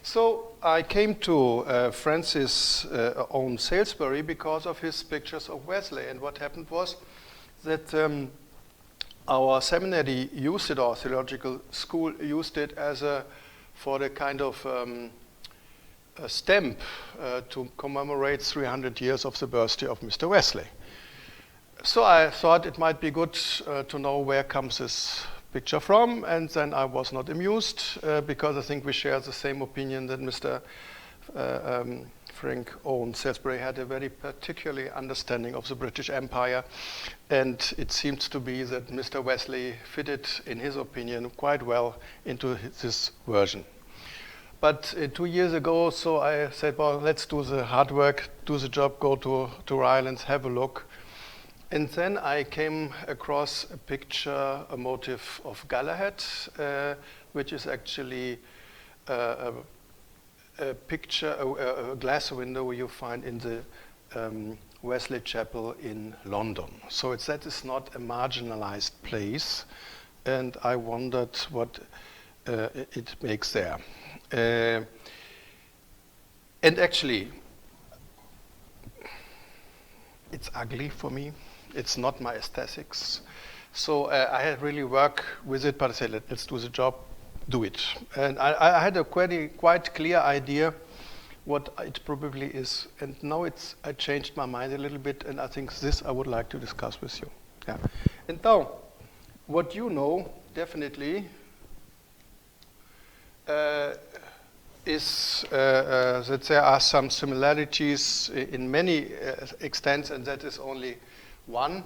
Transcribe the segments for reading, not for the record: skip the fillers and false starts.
So I came to Francis own Salisbury because of his pictures of Wesley. And what happened was that our seminary used it, our theological school used it as for the kind of a stamp to commemorate 300 years of the birthday of Mr. Wesley. So I thought it might be good to know where comes this picture from, and then I was not amused because I think we share the same opinion that Mr. Frank Owen Salisbury had a very particular understanding of the British Empire, and it seems to be that Mr. Wesley fitted, in his opinion, quite well into this version. But 2 years ago, so I said, well, let's do the hard work, do the job, go to Ireland, have a look. And then I came across a picture, a motif of Galahad, which is actually a picture, a glass window you find in the Wesley Chapel in London. So that is not a marginalized place, and I wondered what it makes there. And actually, it's ugly for me. It's not my aesthetics. So I had really work with it, but I said, let's do the job, do it. And I had a quite clear idea what it probably is. And now I changed my mind a little bit, and I think this I would like to discuss with you. Yeah. And now, what you know, definitely, is that there are some similarities in many extents, and that is only one.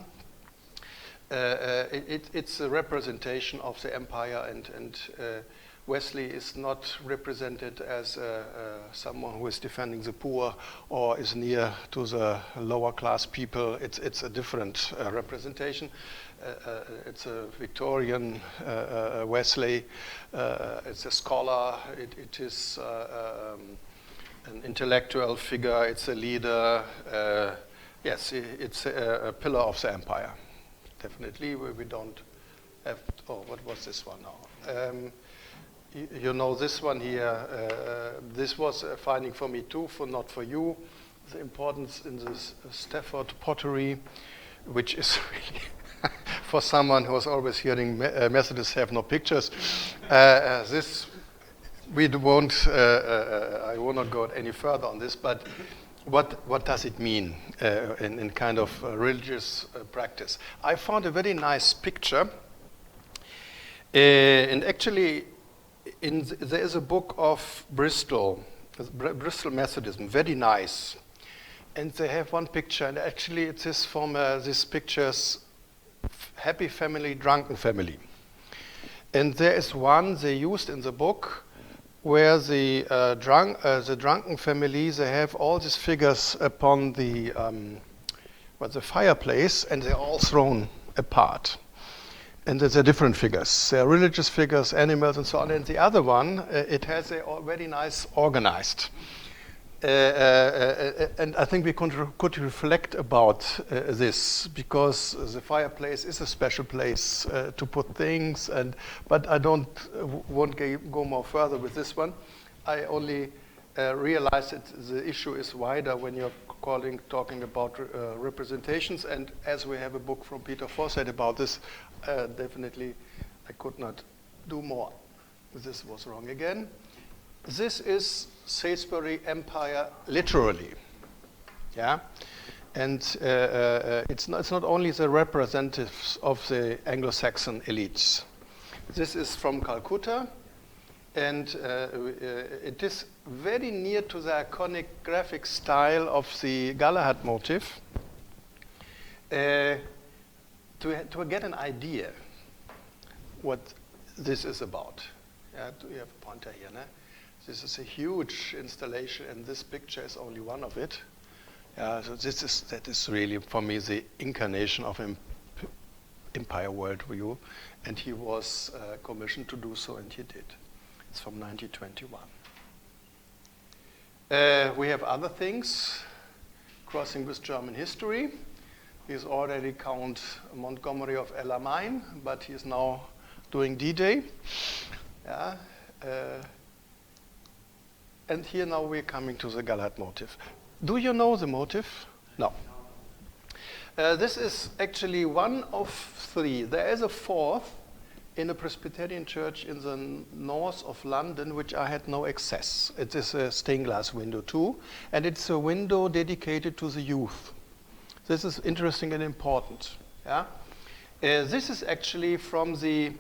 It's a representation of the empire, and Wesley is not represented as someone who is defending the poor or is near to the lower class people. It's a different representation. It's a Victorian Wesley. It's a scholar. It is an intellectual figure. It's a leader. Yes, it's a pillar of the empire. Definitely, we don't have. Oh, what was this one now? You know this one here. This was a finding for me too, not for you. The importance in this Stafford pottery, which is really for someone who was always hearing Methodists have no pictures. This we won't. I will not go any further on this, but. What does it mean in kind of religious practice? I found a very nice picture, and actually, there is a book of Bristol Methodism, very nice, and they have one picture, and actually it is from this picture's happy family, drunken family, and there is one they used in the book. Where the drunken family, they have all these figures upon the fireplace, and they're all thrown apart. And they're different figures. They're religious figures, animals, and so on. And the other one, it has a very nice organized. And I think we could reflect about this, because the fireplace is a special place to put things, but I won't go more further with this one. I only realize that the issue is wider when you're talking about representations, and as we have a book from Peter Forsyth about this, definitely I could not do more. This was wrong again. This is Salisbury Empire literally, yeah, and it's not only the representatives of the Anglo-Saxon elites. This is from Calcutta, and it is very near to the iconic graphic style of the Galahad motif. To get an idea what this is about. Yeah, do you have a pointer here? No? This is a huge installation, and this picture is only one of it. So that is really, for me, the incarnation of empire worldview, and he was commissioned to do so, and he did. It's from 1921. We have other things, crossing with German history. He's already Count Montgomery of El Alamein, but he is now doing D-Day. Yeah. And here now we're coming to the Galahad motif. Do you know the motif? No. This is actually one of three. There is a fourth in a Presbyterian church in the north of London, which I had no access. It is a stained glass window too, and it's a window dedicated to the youth. This is interesting and important. Yeah? This is actually from the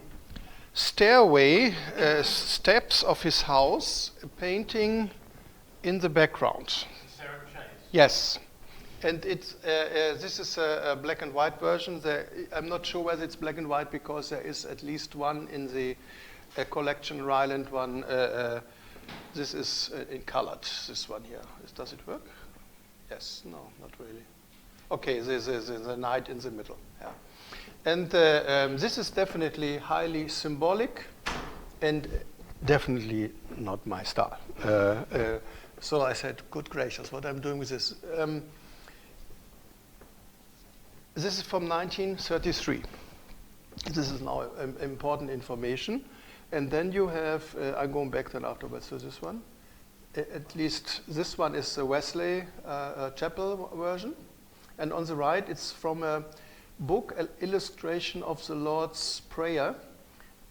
stairway steps of his house, a painting in the background. Yes. And it's, this is a black and white version. I'm not sure whether it's black and white because there is at least one in the collection, Ryland one. This is in colored, this one here. Does it work? Yes, no, not really. Okay, this is the knight in the middle. Yeah. And this is definitely highly symbolic and definitely not my style. So I said, good gracious, what I'm doing with this. This is from 1933. This is now important information. And then you have, I'm going back then afterwards to this one. At least this one is the Wesley chapel version. And on the right, it's from a book, an illustration of the Lord's Prayer,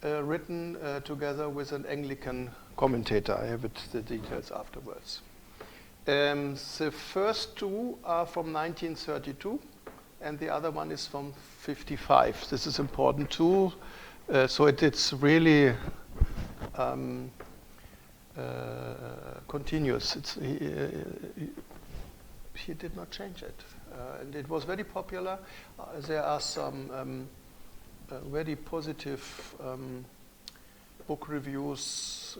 written together with an Anglican commentator. I have the details afterwards. The first two are from 1932. And the other one is from 55. This is important too. So it's really continuous. He did not change it. And it was very popular. There are some very positive book reviews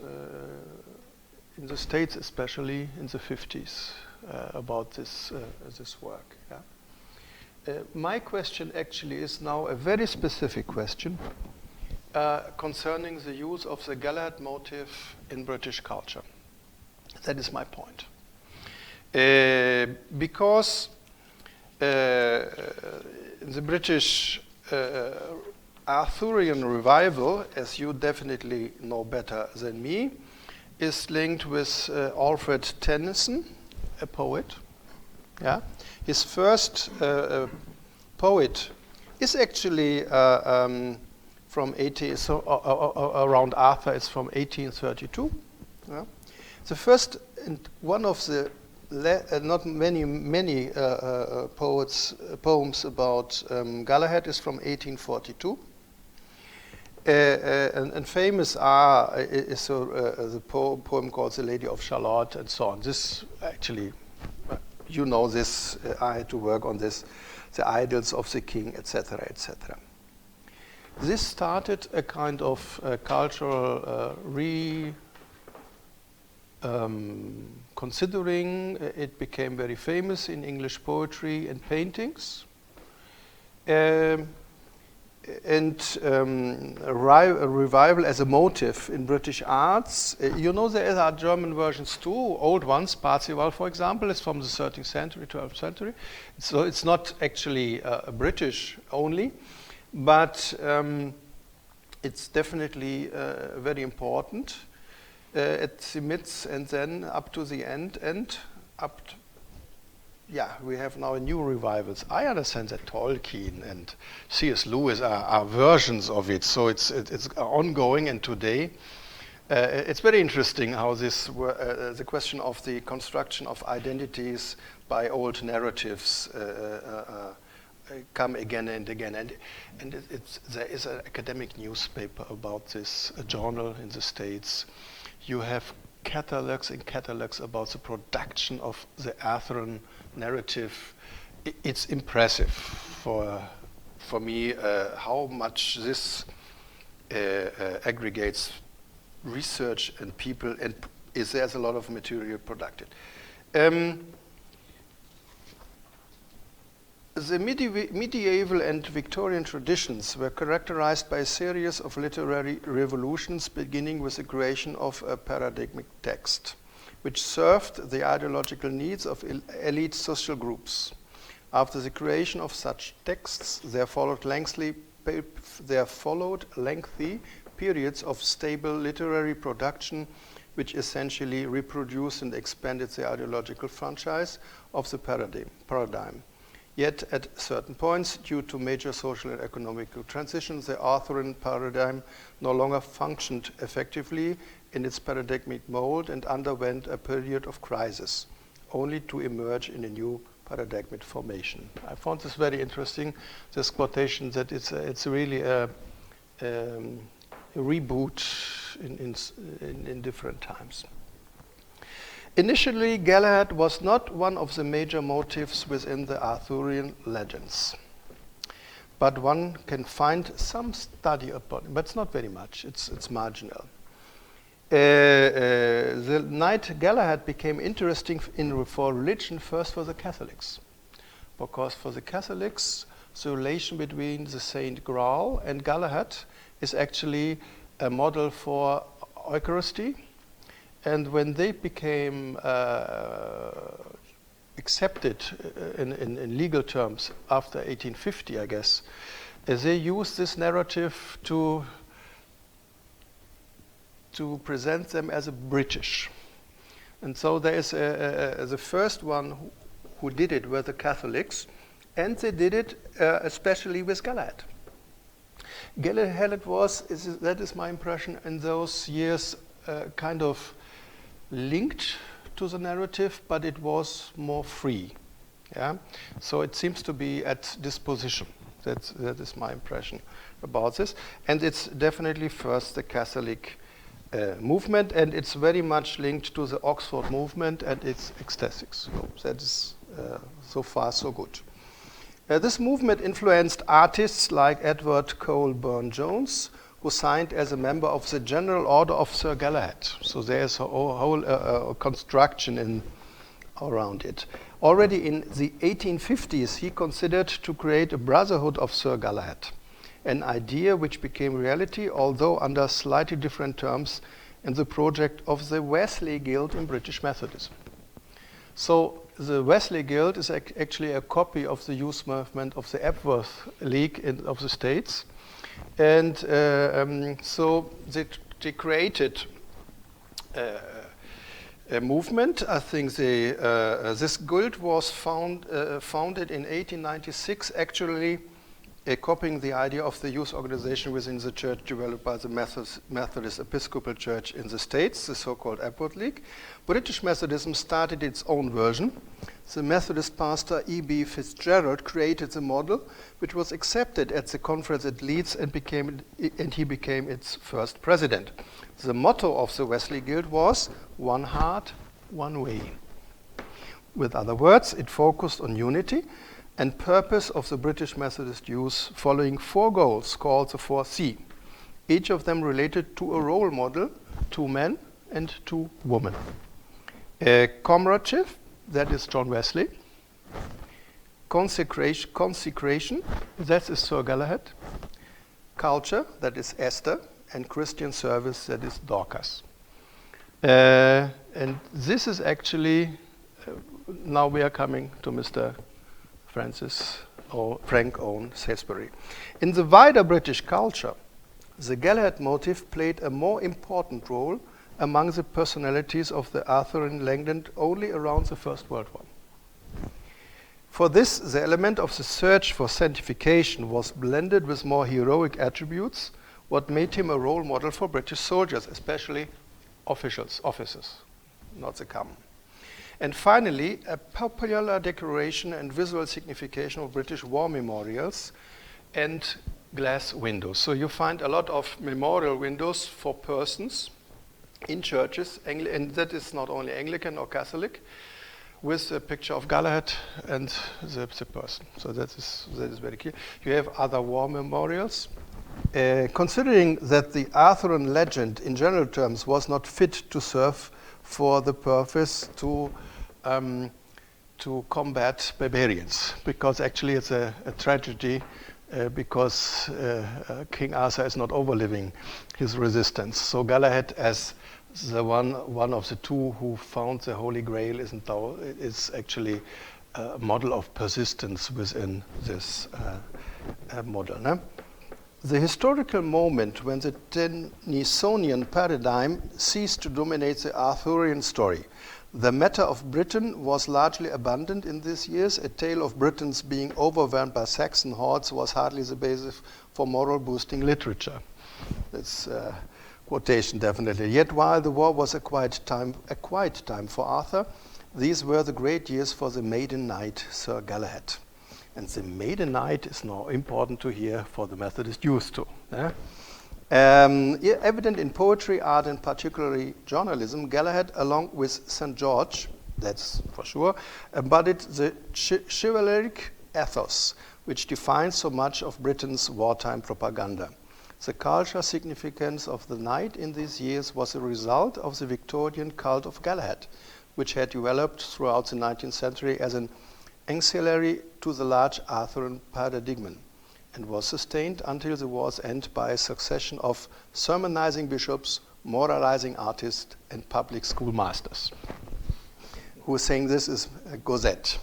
in the States, especially in the 50s, about this work. Yeah? My question actually is now a very specific question concerning the use of the Galahad motif in British culture. That is my point. Because the British Arthurian revival, as you definitely know better than me, is linked with Alfred Tennyson, a poet. Yeah, his first poet is actually from around Arthur. It's from 1832. Yeah? The first and one of the not many poems about Galahad is from 1842. And famous is the poem called "The Lady of Shalott" and so on. This actually. You know this, I had to work on this, the idols of the king, etc., etc. This started a kind of cultural considering. It became very famous in English poetry and paintings. And a revival as a motive in British arts. You know there are German versions too, old ones. Parzival, for example, is from the 13th century, 12th century. So it's not actually British only, but it's definitely very important at the midst and then up to the end and up to we have now new revivals. I understand that Tolkien and C.S. Lewis are versions of it, so it's ongoing. And today, it's very interesting how this the question of the construction of identities by old narratives come again and again. And there is an academic newspaper about this, a journal in the States. You have catalogs and catalogs about the production of the Arthurian narrative. It's impressive for me how much this aggregates research and people, and there's a lot of material produced. The medieval and Victorian traditions were characterized by a series of literary revolutions, beginning with the creation of a paradigmic text, which served the ideological needs of elite social groups. After the creation of such texts, there followed lengthy periods of stable literary production which essentially reproduced and expanded the ideological franchise of the paradigm. Yet at certain points, due to major social and economic transitions, the Arthurian paradigm no longer functioned effectively in its paradigmic mold and underwent a period of crisis, only to emerge in a new paradigmic formation. I found this very interesting, this quotation, that it's really a reboot in different times. Initially, Galahad was not one of the major motifs within the Arthurian legends, but one can find some study upon it, but it's not very much, it's marginal. The knight Galahad became interesting for religion first for the Catholics, because for the Catholics, the relation between the Saint Graal and Galahad is actually a model for Eucharisty. And when they became accepted in legal terms after 1850, I guess, they used this narrative to present them as a British. And so there is the first one who did it were the Catholics, and they did it especially with Galahad. Galahad was, that is my impression, in those years kind of linked to the narrative, but it was more free. Yeah? So it seems to be at disposition. That is my impression about this. And it's definitely first the Catholic movement, and it's very much linked to the Oxford movement and its ecstatics. So that is so far so good. This movement influenced artists like Edward Cole Burne-Jones, who signed as a member of the General Order of Sir Galahad. So there's a whole construction around it. Already in the 1850s, he considered to create a brotherhood of Sir Galahad, an idea which became reality, although under slightly different terms, in the project of the Wesley Guild in British Methodism. So the Wesley Guild is actually a copy of the youth movement of the Epworth League of the States. And so they created a movement. I think this guild was founded in 1896, actually copying the idea of the youth organization within the church developed by the Methodist Episcopal Church in the States, the so-called Epworth League. British Methodism started its own version. The Methodist pastor E.B. Fitzgerald created the model, which was accepted at the conference at Leeds, and he became its first president. The motto of the Wesley Guild was "One heart, one way." With other words, it focused on unity and purpose of the British Methodist youth, following 4 goals called the 4C, each of them related to a role model, 2 men and 2 women. Comradeship, that is John Wesley. Consecration, that is Sir Galahad. Culture, that is Esther. And Christian service, that is Dorcas. And this is actually, now we are coming to Mr. Frank Owen Salisbury. In the wider British culture, the Galahad motif played a more important role among the personalities of the Arthurian legend only around the First World War. For this, the element of the search for sanctification was blended with more heroic attributes, what made him a role model for British soldiers, especially officers, not the common. And finally, a popular decoration and visual signification of British war memorials and glass windows. So you find a lot of memorial windows for persons in churches, and that is not only Anglican or Catholic, with a picture of Galahad and the person. So that is very clear. You have other war memorials. Considering that the Arthurian legend in general terms was not fit to serve for the purpose to combat barbarians, because actually it's a tragedy because King Arthur is not overliving his resistance. So Galahad, as the one of the 2 who found the Holy Grail, is actually a model of persistence within this model. No? The historical moment when the Tennysonian paradigm ceased to dominate the Arthurian story. The matter of Britain was largely abandoned in these years. A tale of Britons being overwhelmed by Saxon hordes was hardly the basis for moral boosting literature. That's quotation definitely. Yet while the war was a quiet time for Arthur, these were the great years for the maiden knight, Sir Galahad. And the maiden knight is now important to hear for the Methodist youth too. Evident in poetry, art, and particularly journalism, Galahad, along with St. George, that's for sure, embodied the chivalric ethos, which defines so much of Britain's wartime propaganda. The cultural significance of the knight in these years was a result of the Victorian cult of Galahad, which had developed throughout the 19th century as an ancillary to the large Arthurian paradigm, and was sustained until the war's end by a succession of sermonizing bishops, moralizing artists, and public schoolmasters. Who is saying this is a Gazette.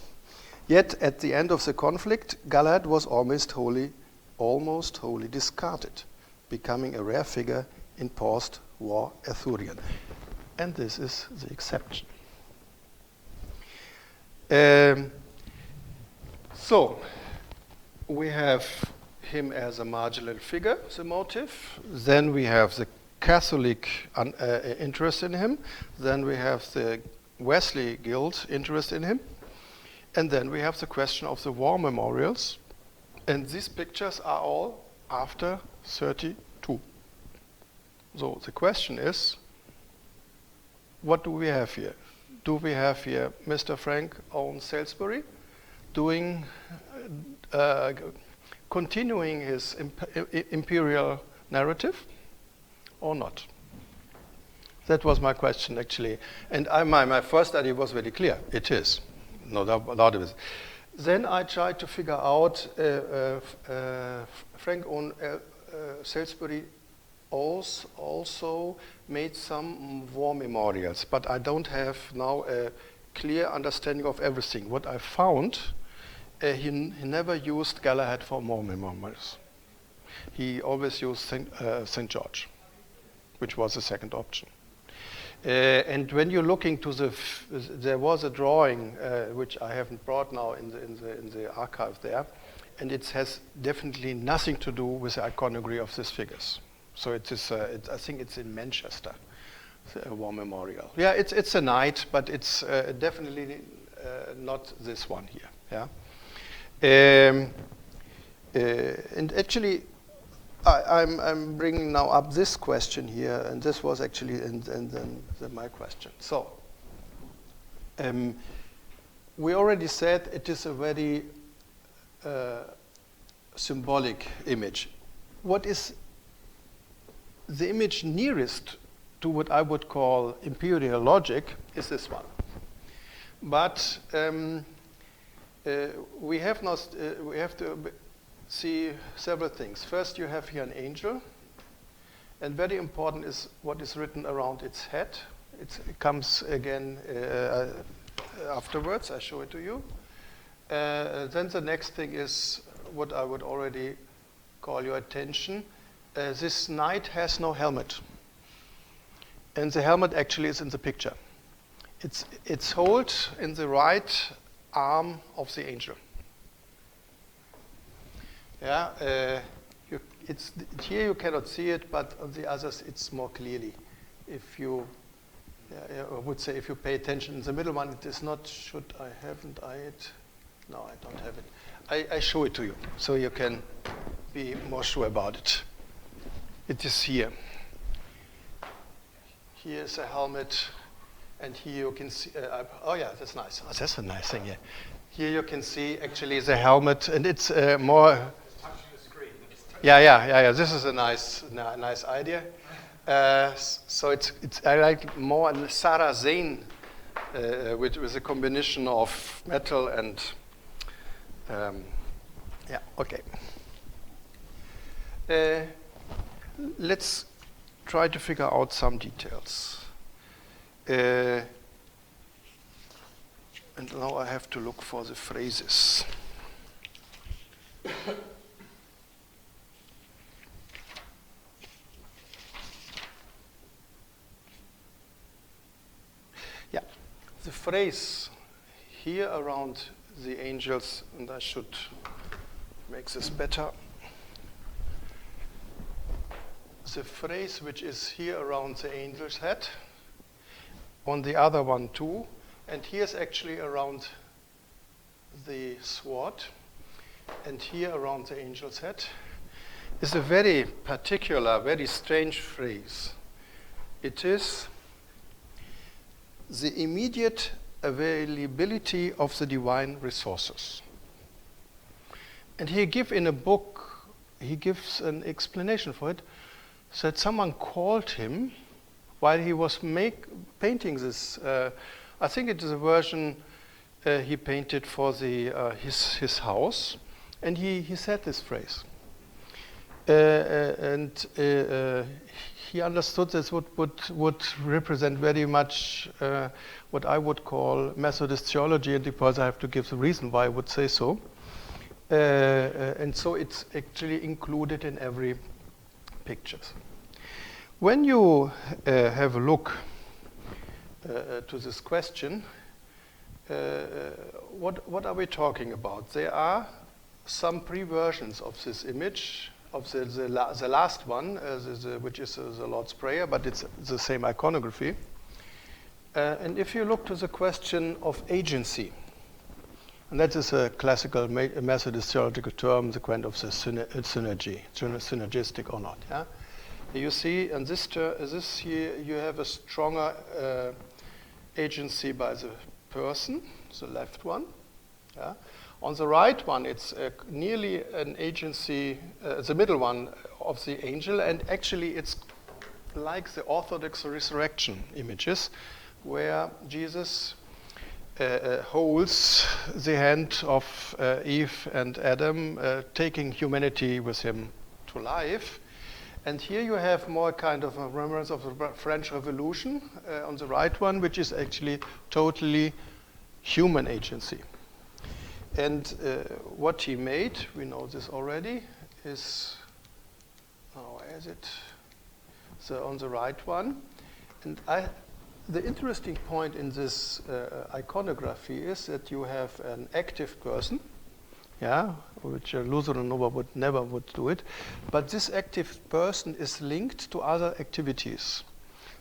Yet at the end of the conflict, Galahad was almost wholly discarded, becoming a rare figure in post-war Arthurian. And this is the exception. So we have him as a marginal figure, the motif. Then we have the Catholic interest in him. Then we have the Wesley Guild interest in him. And then we have the question of the war memorials. And these pictures are all after 32. So the question is, what do we have here? Do we have here Mr. Frank Owen Salisbury doing, continuing his imperial narrative or not? That was my question, actually. And my first study was very clear. It is. No doubt it is. Then I tried to figure out Frank Owen Salisbury also made some war memorials, but I don't have now a clear understanding of everything. What I found, he never used Galahad for war memorials. He always used St. George, which was the second option. And when you're looking to there was a drawing which I haven't brought now in the archive there, and it has definitely nothing to do with the iconography of these figures. So it is. I think it's in Manchester, the war memorial. Yeah, it's a knight, but it's definitely not this one here. Yeah. And actually, I'm bringing now up this question here, and this was actually then my question. So, we already said it is a very symbolic image. What is the image nearest to what I would call imperial logic is this one. But we have to see several things. First, you have here an angel, and very important is what is written around its head. It comes again afterwards. I show it to you. Then the next thing is what I would already call your attention. This knight has no helmet, and the helmet actually is in the picture. It's held in the right arm of the angel. Yeah, here you cannot see it, but on the others it's more clearly. If you, I would say, if you pay attention, in the middle one it is not. Haven't I it? No, I don't have it. I show it to you so you can be more sure about it. It is here. Here is a helmet, and here you can see. Oh yeah, that's nice. Oh, that's a nice thing. Yeah. Here you can see actually the helmet, and it's more. Yeah. This is a nice idea. So it's I like more a Saracen with a combination of metal and yeah. Okay. Let's try to figure out some details. And now I have to look for the phrases. the phrase here around the angels, and I should make this better. The phrase which is here around the angel's head, on the other one too, and here's actually around the sword, and here around the angel's head, is a very particular, very strange phrase. It is the immediate availability of the divine resources. And he gives in a book, he gives an explanation for it, that someone called him while he was painting this. I think it is a version he painted for his house, and he said this phrase. And he understood this would represent very much what I would call Methodist theology, and because I have to give the reason why I would say so. And so it's actually included in every picture. When you have a look to this question, what are we talking about? There are some pre-versions of this image, of the last one, which is the Lord's Prayer, but it's the same iconography. And if you look to the question of agency, and that is a classical Methodist theological term, the kind of the synergy, synergistic or not. Yeah? You see, in this here, you have a stronger agency by the person, the left one. Yeah? On the right one, it's nearly an agency, the middle one of the angel, and actually it's like the Orthodox resurrection images, where Jesus holds the hand of Eve and Adam, taking humanity with him to life. And here you have more kind of a remembrance of the French Revolution on the right one, which is actually totally human agency. And what he made, we know this already, is, where is it? So on the right one. And the interesting point in this iconography is that you have an active person, yeah, which a Lutheran Nova would never do it, but this active person is linked to other activities.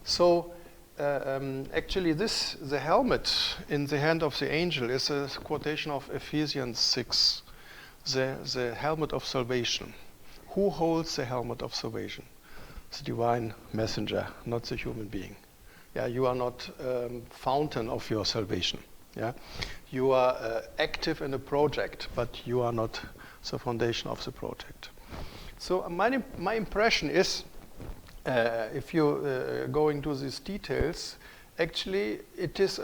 So actually the helmet in the hand of the angel is a quotation of Ephesians 6, the helmet of salvation. Who holds the helmet of salvation? The divine messenger, not the human being. Yeah, you are not fountain of your salvation. Yeah, you are active in a project, but you are not the foundation of the project. So my impression is, if you go into these details, actually it is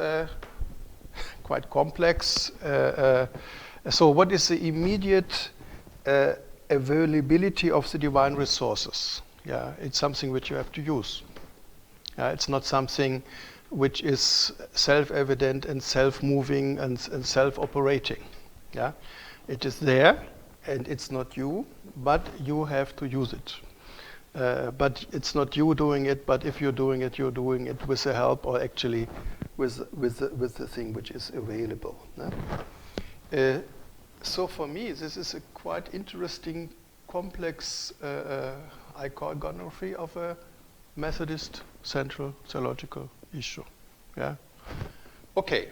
quite complex. So what is the immediate availability of the divine resources? Yeah, it's something which you have to use. It's not something which is self-evident and self-moving and self-operating. Yeah, it is there, and it's not you, but you have to use it. But it's not you doing it, but if you're doing it with the help, or actually with the thing which is available. So for me, this is a quite interesting, complex iconography of a Methodist central theological issue. Yeah. Okay.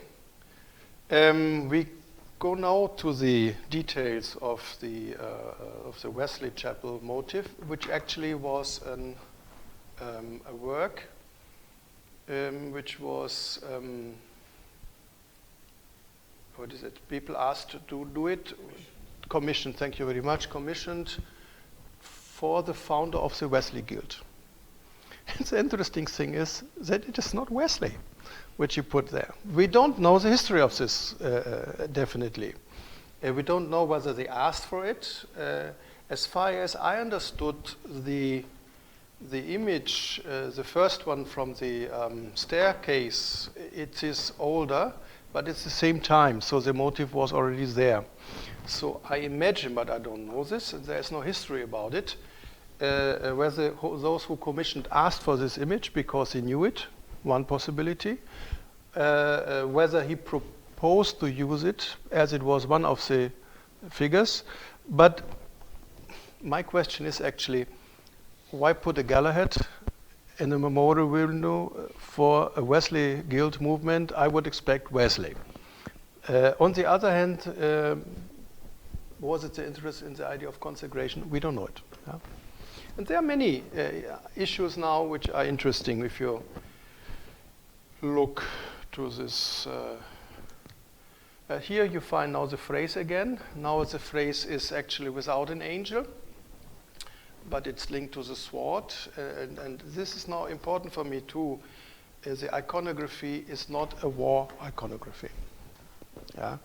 We go now to the details of the Wesley Chapel motif, which actually was a work which was what is it? People asked to do it. Commissioned. Thank you very much. Commissioned for the founder of the Wesley Guild. And the interesting thing is that it is not Wesley which he put there. We don't know the history of this, definitely. We don't know whether they asked for it. As far as I understood, the image, the first one from the staircase, it is older, but it's the same time, so the motif was already there. So I imagine, but I don't know this, and there is no history about it, whether those who commissioned asked for this image because they knew it, one possibility, whether he proposed to use it, as it was one of the figures. But my question is actually, why put a Galahad in a memorial window for a Wesley Guild movement? I would expect Wesley. On the other hand, was it the interest in the idea of consecration? We don't know it. Yeah? And there are many issues now which are interesting if you look to this. Here you find now the phrase again. Now the phrase is actually without an angel, but it's linked to the sword. And this is now important for me too. The iconography is not a war iconography. Yeah.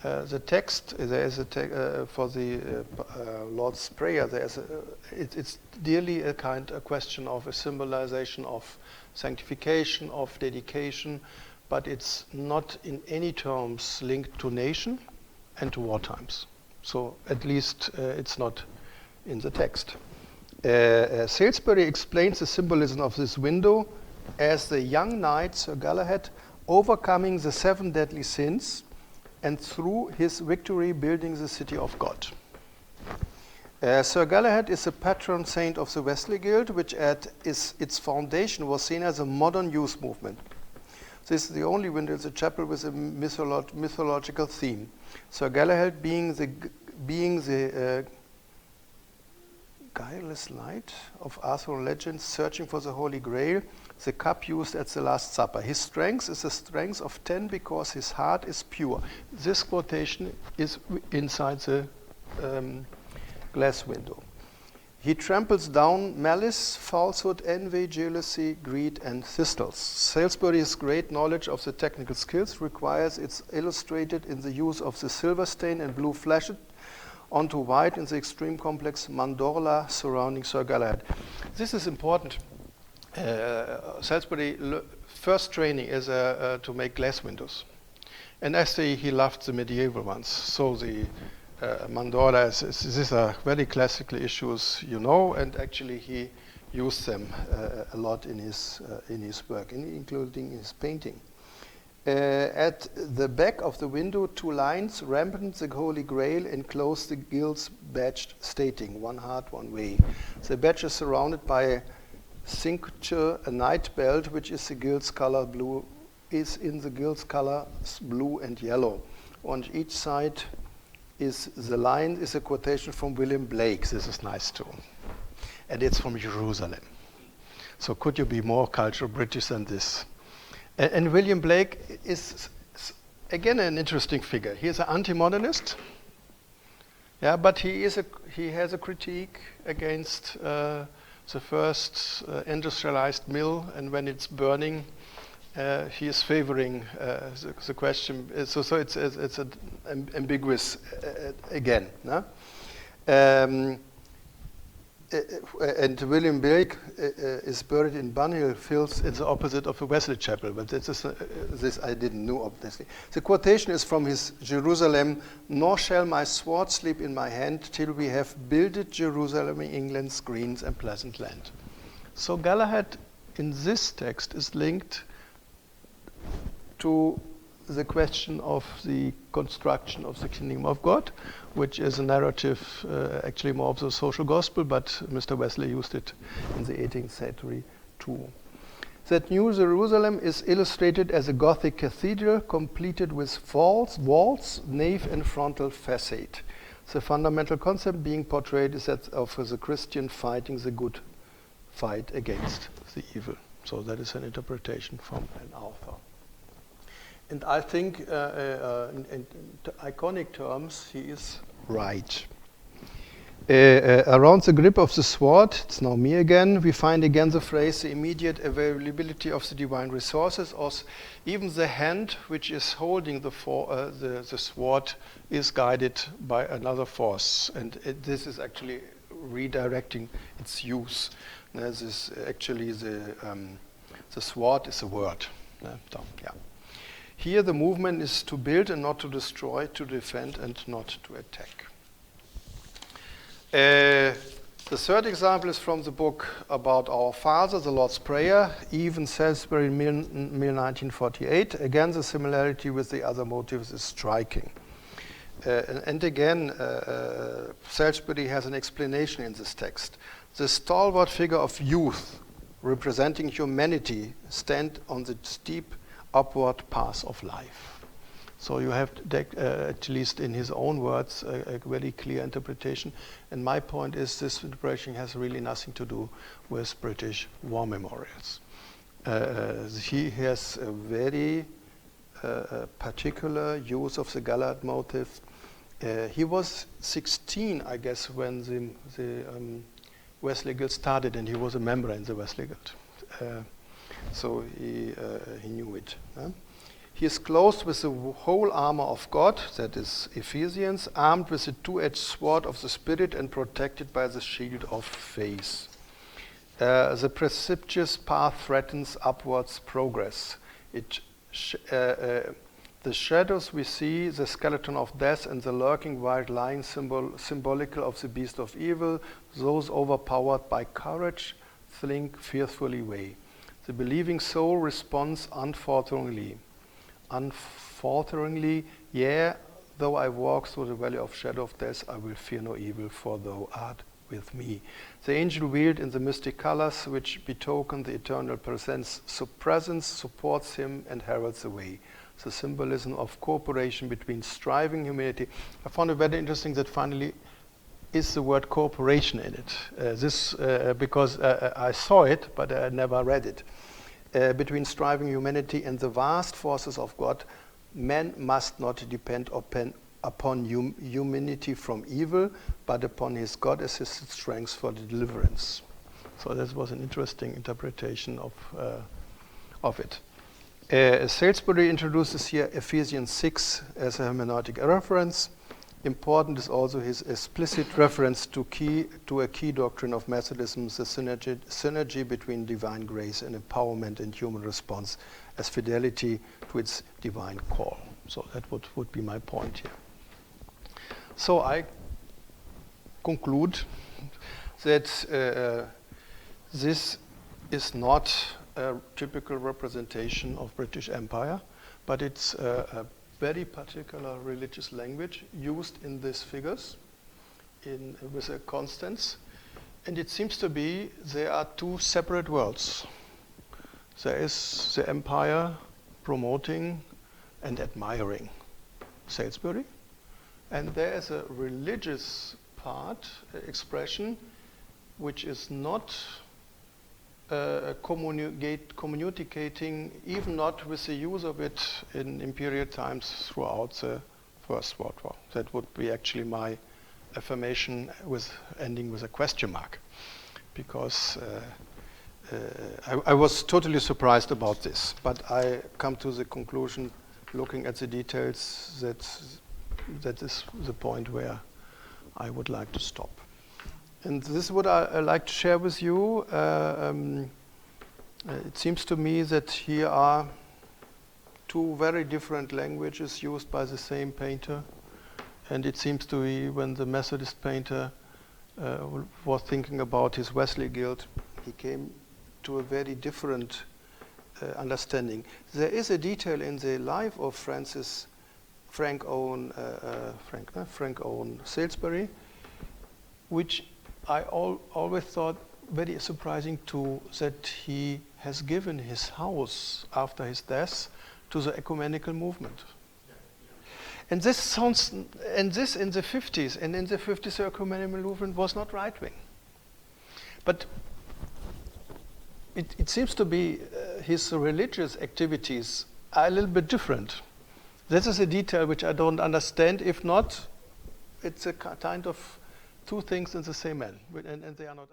The text, there is a for the Lord's Prayer. It's dearly a question of a symbolization of sanctification, of dedication, but it's not in any terms linked to nation and to war times. So at least it's not in the text. Salisbury explains the symbolism of this window as the young knight, Sir Galahad, overcoming the 7 deadly sins and through his victory building the city of God. Sir Galahad is a patron saint of the Wesley Guild, which at its foundation was seen as a modern youth movement. This is the only window in the chapel with a mythological theme. Sir Galahad being the guileless knight of Arthurian legends searching for the Holy Grail, the cup used at the Last Supper. His strength is the strength of 10 because his heart is pure. This quotation is inside the glass window. He tramples down malice, falsehood, envy, jealousy, greed, and thistles. Salisbury's great knowledge of the technical skills requires it's illustrated in the use of the silver stain and blue flashed onto white in the extreme complex mandorla surrounding Sir Galahad. This is important. Salisbury first training is to make glass windows. And actually he loved the medieval ones. So the mandorla, these are very classical issues, you know, and actually he used them a lot in his work, including his painting. At the back of the window, 2 lines rampant the Holy Grail enclose the guild's badge stating, 1 heart, 1 way. The badge is surrounded by a cincture, a knight belt, which is the guild's color blue, is in the guild's colors blue and yellow. On each side is the line is a quotation from William Blake. This is nice too. And it's from Jerusalem. So could you be more cultural British than this? And William Blake is again an interesting figure. He is an anti-modernist, yeah, but he has a critique against the first industrialized mill, and when it's burning, he is favoring the question. So it's an ambiguous again. No? And William Blake is buried in Bunhill Fields. It's the opposite of the Wesley Chapel, but this I didn't know, obviously. The quotation is from his Jerusalem, "Nor shall my sword sleep in my hand till we have builded Jerusalem, England's greens and pleasant land." So Galahad in this text is linked to the question of the construction of the kingdom of God, which is a narrative actually more of the social gospel, but Mr. Wesley used it in the 18th century too. That New Jerusalem is illustrated as a Gothic cathedral completed with walls, nave and frontal facade. The fundamental concept being portrayed is that of the Christian fighting the good fight against the evil. So that is an interpretation from an author. And I think in iconic terms, he is right. Around the grip of the sword, it's now me again, we find again the phrase, the immediate availability of the divine resources, or even the hand which is holding the sword is guided by another force. And this is actually redirecting its use. This is actually the sword is a word. Yeah. Here the movement is to build and not to destroy, to defend and not to attack. The third example is from the book about Our Father, the Lord's Prayer, even Salisbury, 1948. Again, the similarity with the other motives is striking. And again, Salisbury has an explanation in this text. The stalwart figure of youth, representing humanity, stand on the steep upward path of life. So you have, at least in his own words, a very clear interpretation. And my point is this interpretation has really nothing to do with British war memorials. He has a very particular use of the Galahad motif. He was 16, I guess, when the Wesley Guild started, and he was a member in the Wesley Guild. So he knew it. He is clothed with the whole armor of God, that is Ephesians, armed with the two-edged sword of the Spirit and protected by the shield of faith. The precipitous path threatens upwards progress. The shadows we see, the skeleton of death and the lurking white lion symbolical of the beast of evil, those overpowered by courage slink fearfully away. The believing soul responds unfalteringly. Yea, though I walk through the valley of shadow of death, I will fear no evil, for thou art with me. The angel veiled in the mystic colors which betoken the eternal presence supports him and heralds the way. The symbolism of cooperation between striving humanity. I found it very interesting that finally is the word cooperation in it. Because I saw it, but I never read it. Between striving humanity and the vast forces of God, man must not depend upon humanity from evil, but upon his God-assisted strength for the deliverance. So this was an interesting interpretation of it. Salisbury introduces here Ephesians 6 as a hermeneutic reference. Important is also his explicit reference to a key doctrine of Methodism, the synergy between divine grace and empowerment and human response as fidelity to its divine call. So that would be my point here. So I conclude that this is not a typical representation of British Empire, but it's a very particular religious language used in these figures with a constants. And it seems to be there are two separate worlds. There is the empire promoting and admiring Salisbury, and there is a religious part, expression, which is not communicating, even not with the use of it in imperial times throughout the First World War. That would be actually my affirmation, with ending with a question mark, because I was totally surprised about this, but I come to the conclusion, looking at the details, that is the point where I would like to stop. And this is what I like to share with you. It seems to me that here are two very different languages used by the same painter. And it seems to me when the Methodist painter was thinking about his Wesley Guild, he came to a very different understanding. There is a detail in the life of Frank Owen Salisbury, which I always thought very surprising that he has given his house after his death to the ecumenical movement. And this in the 50s, and in the 50s the ecumenical movement was not right-wing. But it seems to be his religious activities are a little bit different. This is a detail which I don't understand. If not, it's a kind of two things in the same man, and they are not.